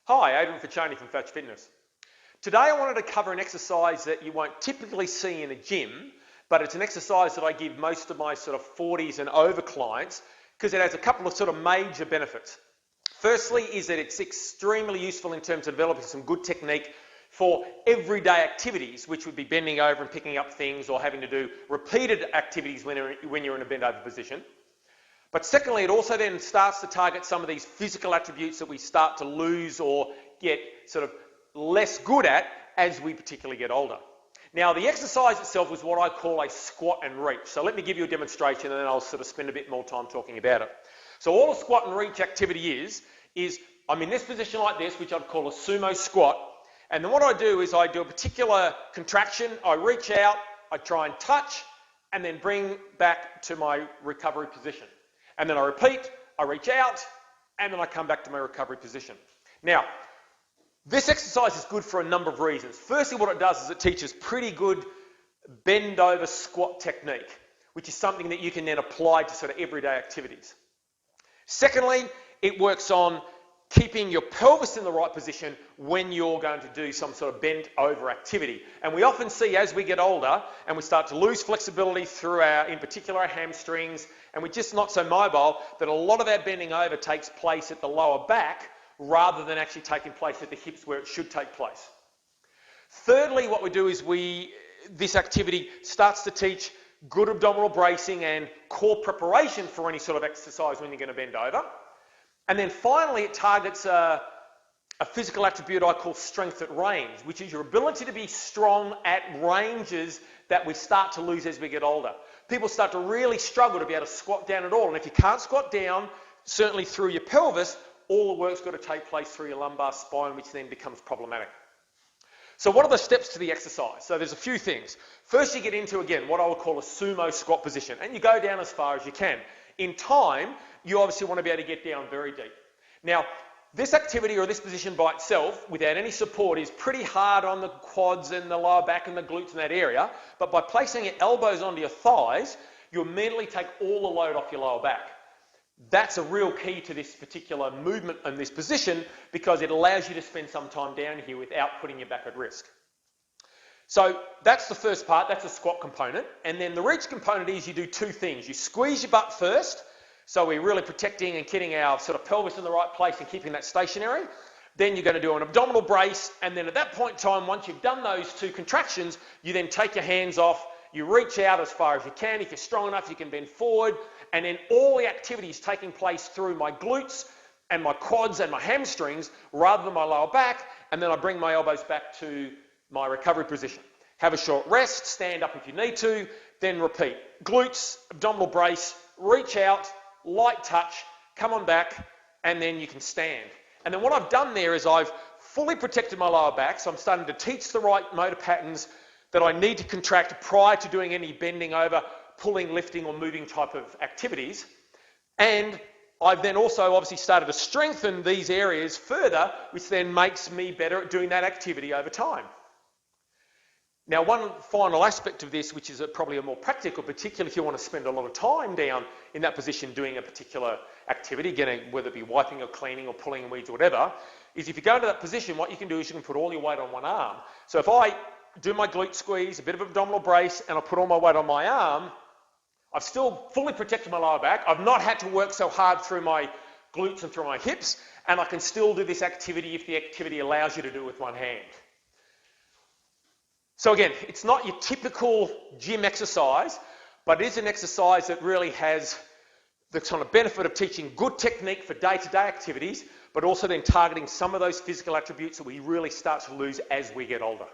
Hi, Adrian from Fatch Fitness. Today I wanted to cover an exercise that you won't typically see in a gym, but it's an exercise that I give most of my sort of 40s and over clients because it has a couple of sort of major benefits. Firstly is that it's extremely useful in terms of developing some good technique for everyday activities, which would be bending over and picking up things or having to do repeated activities when you're in a bend over position. But secondly, it also then starts to target some of these physical attributes that we start to lose or get sort of less good at as we particularly get older. Now, the exercise itself is what I call a squat and reach. So let me give you a demonstration and then I'll sort of spend a bit more time talking about it. So all a squat and reach activity is I'm in this position like this, which I'd call a sumo squat. And then what I do is I do a particular contraction, I reach out, I try and touch, and then bring back to my recovery position. And then I repeat, I reach out, and then I come back to my recovery position. Now, this exercise is good for a number of reasons. Firstly, what it does is it teaches pretty good bend over squat technique, which is something that you can then apply to sort of everyday activities. Secondly, it works on keeping your pelvis in the right position when you're going to do some sort of bent over activity. And we often see as we get older and we start to lose flexibility through in particular our hamstrings, and we're just not so mobile, that a lot of our bending over takes place at the lower back rather than actually taking place at the hips where it should take place. Thirdly, what we do is this activity starts to teach good abdominal bracing and core preparation for any sort of exercise when you're going to bend over. And then finally, it targets a physical attribute I call strength at range, which is your ability to be strong at ranges that we start to lose as we get older. People start to really struggle to be able to squat down at all. And if you can't squat down, certainly through your pelvis, all the work's got to take place through your lumbar spine, which then becomes problematic. So what are the steps to the exercise? So there's a few things. First, you get into, again, what I would call a sumo squat position, and you go down as far as you can. In time, you obviously want to be able to get down very deep. Now, this activity or this position by itself, without any support, is pretty hard on the quads and the lower back and the glutes in that area, but by placing your elbows onto your thighs, you immediately take all the load off your lower back. That's a real key to this particular movement and this position because it allows you to spend some time down here without putting your back at risk. So that's the first part, that's the squat component. And then the reach component is you do two things. You squeeze your butt first, so we're really protecting and getting our sort of pelvis in the right place and keeping that stationary. Then you're going to do an abdominal brace, and then at that point in time, once you've done those two contractions, you then take your hands off, you reach out as far as you can. If you're strong enough, you can bend forward, and then all the activity is taking place through my glutes and my quads and my hamstrings rather than my lower back, and then I bring my elbows back to my recovery position. Have a short rest, stand up if you need to, then repeat. Glutes, abdominal brace, reach out, light touch, come on back, and then you can stand. And then what I've done there is I've fully protected my lower back, so I'm starting to teach the right motor patterns that I need to contract prior to doing any bending over, pulling, lifting, or moving type of activities. And I've then also obviously started to strengthen these areas further, which then makes me better at doing that activity over time. Now, one final aspect of this, which is probably a more practical, particularly if you want to spend a lot of time down in that position doing a particular activity, again, whether it be wiping or cleaning or pulling weeds or whatever, is if you go into that position, what you can do is you can put all your weight on one arm. So if I do my glute squeeze, a bit of abdominal brace, and I put all my weight on my arm, I've still fully protected my lower back. I've not had to work so hard through my glutes and through my hips, and I can still do this activity if the activity allows you to do it with one hand. So again, it's not your typical gym exercise, but it is an exercise that really has the kind of benefit of teaching good technique for day-to-day activities, but also then targeting some of those physical attributes that we really start to lose as we get older.